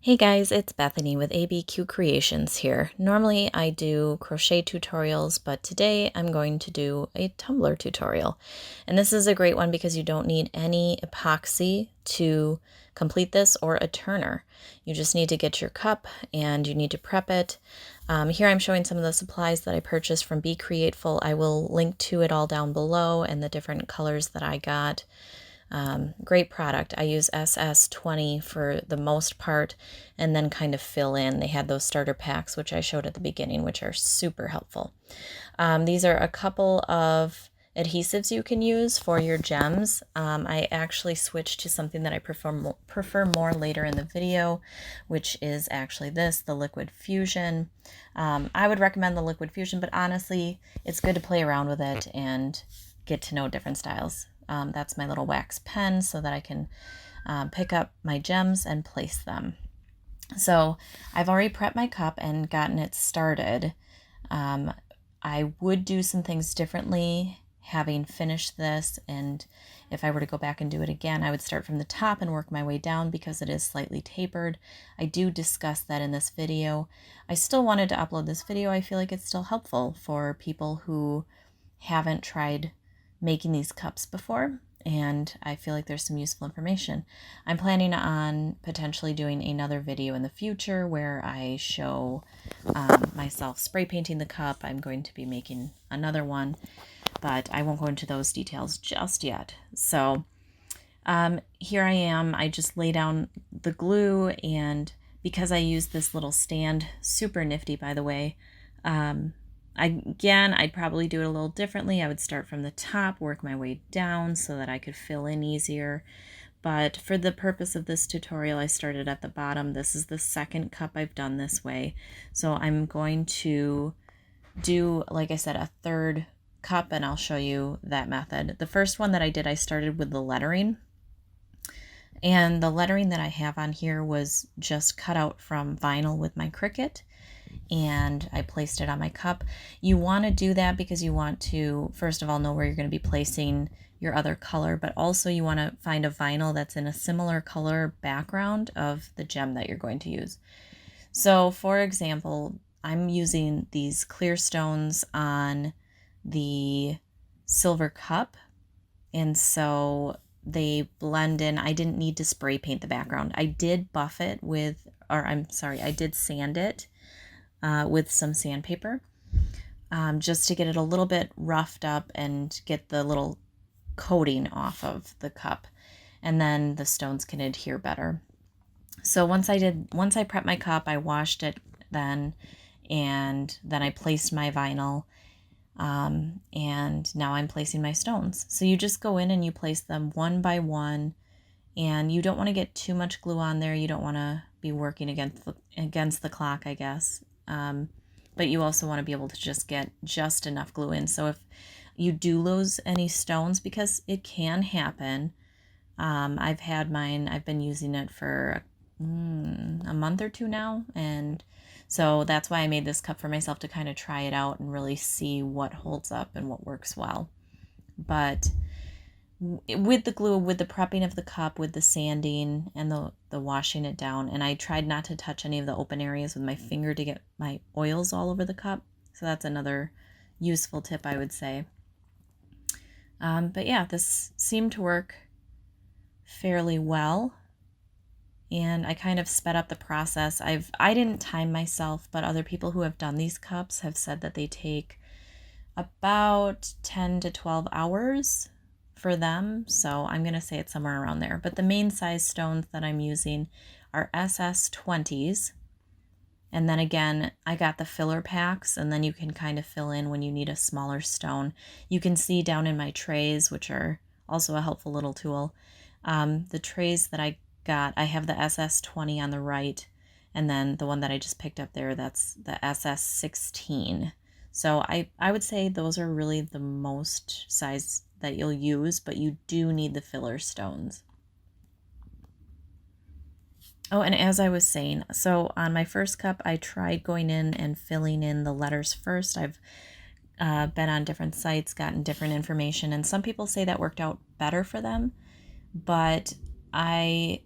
Hey guys, it's Bethany with ABCuteCreations here. Normally I do crochet tutorials, but today I'm going to do a tumbler tutorial. And this is a great one because you don't need any epoxy to complete this or a turner. You just need to get your cup and you need to prep it. Here I'm showing some of the supplies that I purchased from Be Createful. I will link to it all down below and the different colors that I got. Great product. I use SS20 for the most part and then kind of fill in. They had those starter packs, which I showed at the beginning, which are super helpful. These are a couple of adhesives you can use for your gems. I actually switched to something that I prefer more later in the video, which is actually this, the Liquid Fusion. I would recommend the Liquid Fusion, but honestly, it's good to play around with it and get to know different styles. That's my little wax pen so that I can pick up my gems and place them. So I've already prepped my cup and gotten it started. I would do some things differently having finished this, and if I were to go back and do it again, I would start from the top and work my way down because it is slightly tapered. I do discuss that in this video. I still wanted to upload this video. I feel like it's still helpful for people who haven't tried making these cups before, and I feel like there's some useful information. I'm planning on potentially doing another video in the future where I show myself spray painting the cup. I'm going to be making another one, but I won't go into those details just yet. So here I am. I just lay down the glue, and because I use this little stand, super nifty by the way, I'd probably do it a little differently. I would start from the top, work my way down so that I could fill in easier. But for the purpose of this tutorial, I started at the bottom. This is the second cup I've done this way. So I'm going to do, like I said, a third cup, and I'll show you that method. The first one that I did, I started with the lettering. And the lettering that I have on here was just cut out from vinyl with my Cricut, and I placed it on my cup. You want to do that because you want to, first of all, know where you're going to be placing your other color, but also you want to find a vinyl that's in a similar color background of the gem that you're going to use. So for example, I'm using these clear stones on the silver cup, and so they blend in. I didn't need to spray paint the background. I did buff it with, I did sand it with some sandpaper, just to get it a little bit roughed up and get the little coating off of the cup, and then the stones can adhere better. So once I prepped my cup, I washed it then, and then I placed my vinyl, and now I'm placing my stones. So you just go in and you place them one by one, and you don't want to get too much glue on there. You don't want to be working against the clock, I guess. But you also want to be able to just get just enough glue in. So if you do lose any stones, because it can happen, I've had mine, I've been using it for a month or two now, and so that's why I made this cup for myself, to kind of try it out and really see what holds up and what works well. But with the glue, with the prepping of the cup, with the sanding and the washing it down, and I tried not to touch any of the open areas with my finger to get my oils all over the cup. So that's another useful tip, I would say. But yeah, this seemed to work fairly well, and I kind of sped up the process. I didn't time myself, but other people who have done these cups have said that they take about 10 to 12 hours for them, so I'm going to say it's somewhere around there. But the main size stones that I'm using are SS20s, and then again, I got the filler packs, and then you can kind of fill in when you need a smaller stone. You can see down in my trays, which are also a helpful little tool, the trays that I got, I have the SS20 on the right, and then the one that I just picked up there, that's the SS16. So I would say those are really the most size that you'll use, but you do need the filler stones. Oh, and as I was saying, so on my first cup, I tried going in and filling in the letters first. I've been on different sites, gotten different information, and some people say that worked out better for them, but I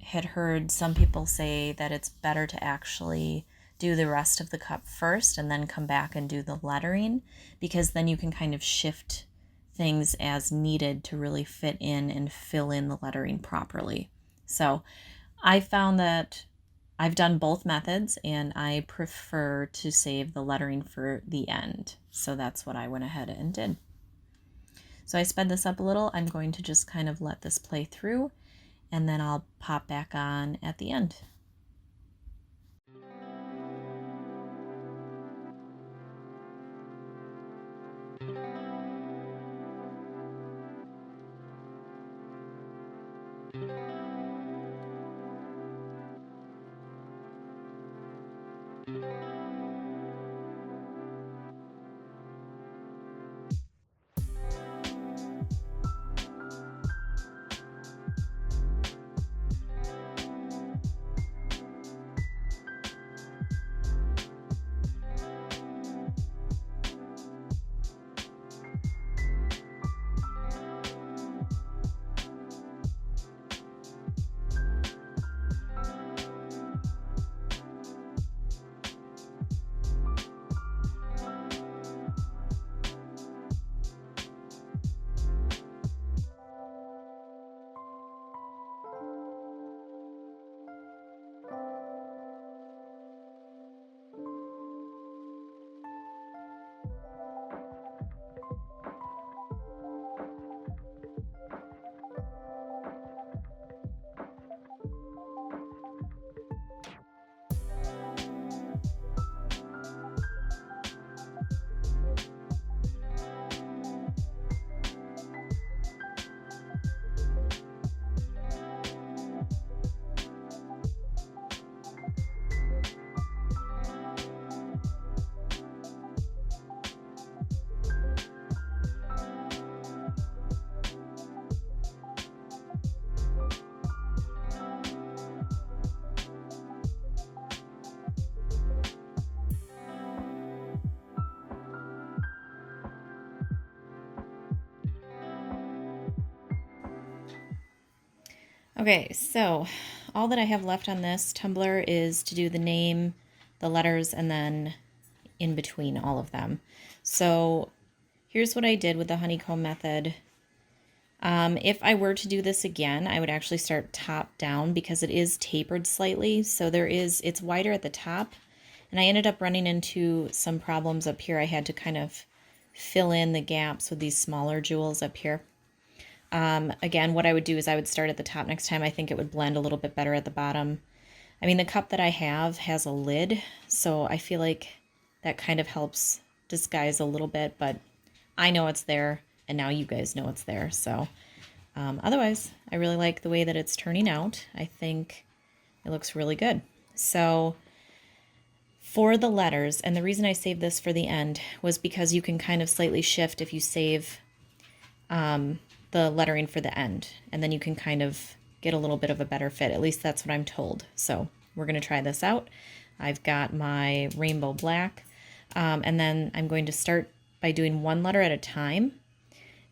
had heard some people say that it's better to actually do the rest of the cup first and then come back and do the lettering, because then you can kind of shift things as needed to really fit in and fill in the lettering properly. So I found that I've done both methods and I prefer to save the lettering for the end. So that's what I went ahead and did. So I sped this up a little. I'm going to just kind of let this play through, and then I'll pop back on at the end. Okay, so all that I have left on this tumbler is to do the name, the letters, and then in between all of them. So here's what I did with the honeycomb method. If I were to do this again, I would actually start top down because it is tapered slightly. So it's wider at the top, and I ended up running into some problems up here. I had to kind of fill in the gaps with these smaller jewels up here. Again, what I would do is I would start at the top next time. I think it would blend a little bit better at the bottom. I mean, the cup that I have has a lid, so I feel like that kind of helps disguise a little bit, but I know it's there, and now you guys know it's there. So otherwise, I really like the way that it's turning out. I think it looks really good. So for the letters, and the reason I saved this for the end was because you can kind of slightly shift if you save the lettering for the end, and then you can kind of get a little bit of a better fit. At least that's what I'm told. So we're going to try this out. I've got my rainbow black, and then I'm going to start by doing one letter at a time,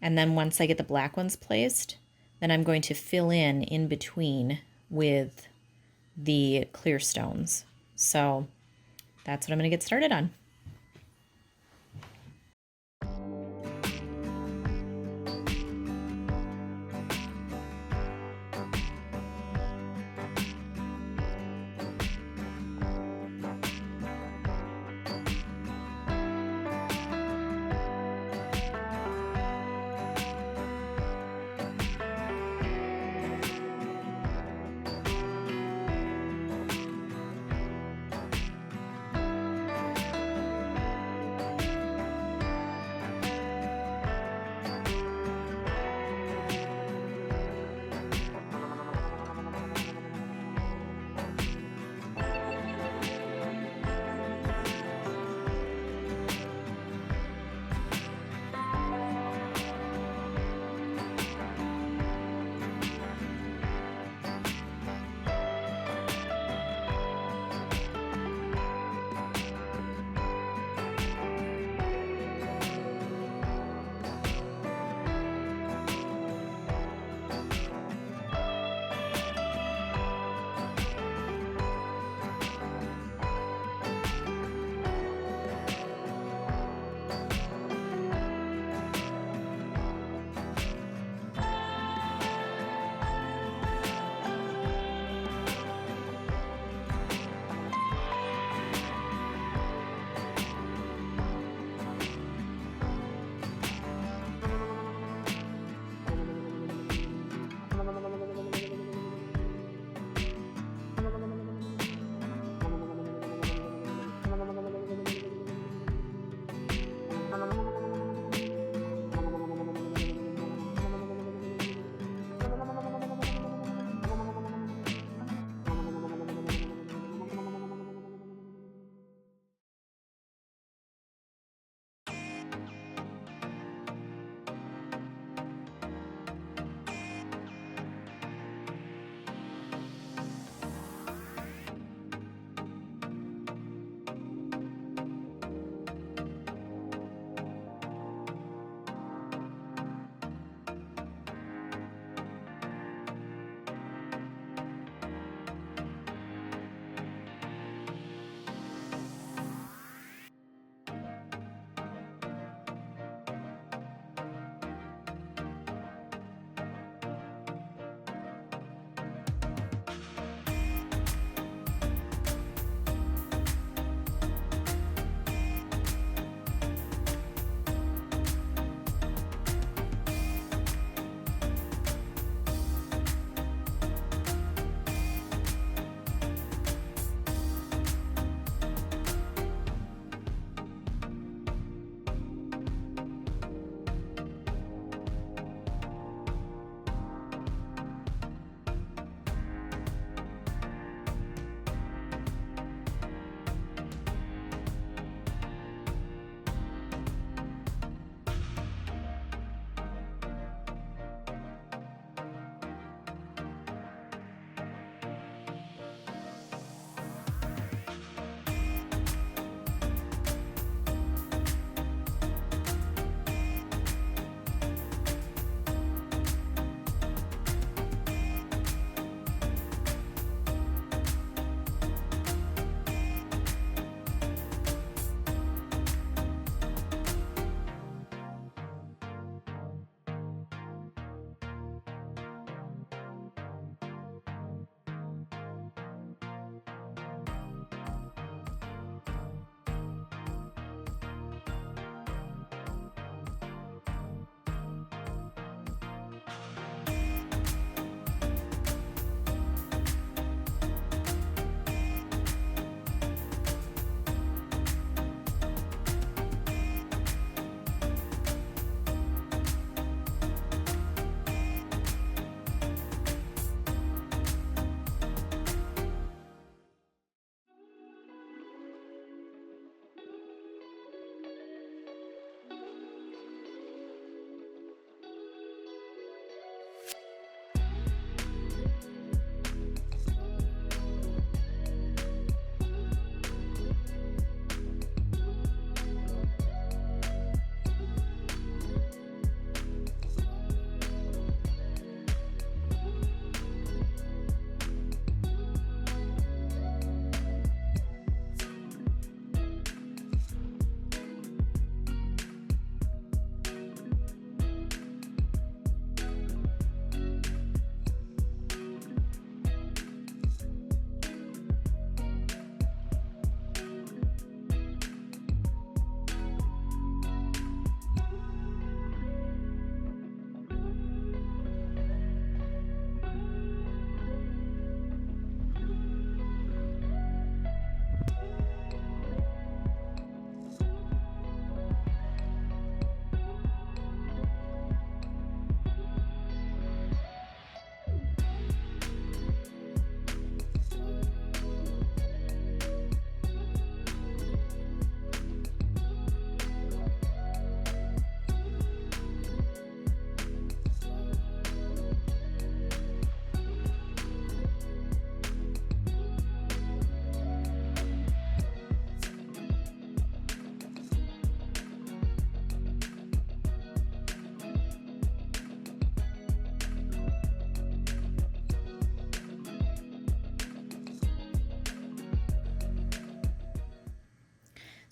and then once I get the black ones placed, then I'm going to fill in between with the clear stones. So that's what I'm going to get started on.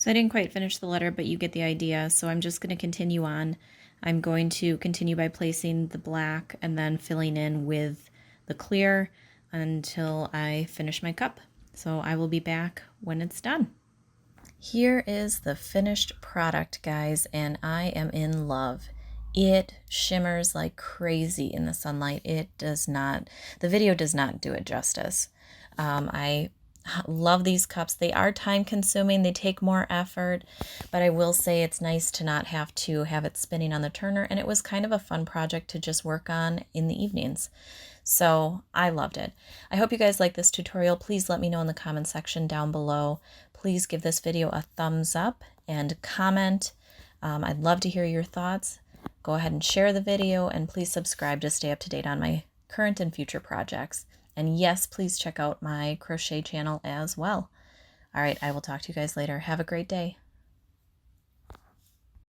So I didn't quite finish the letter, but you get the idea. So I'm just going to continue on. I'm going to continue by placing the black and then filling in with the clear until I finish my cup. So I will be back when it's done. Here is the finished product, guys, and I am in love. It shimmers like crazy in the sunlight. It does not, the video does not do it justice. I love these cups. They are time consuming, they take more effort, but I will say it's nice to not have to have it spinning on the turner, and it was kind of a fun project to just work on in the evenings. So I loved it. I hope you guys like this tutorial. Please let me know in the comment section down below. Please give this video a thumbs up and comment. I'd love to hear your thoughts. Go ahead and share the video, and please subscribe to stay up to date on my current and future projects. And yes, please check out my crochet channel as well. All right, I will talk to you guys later. Have a great day.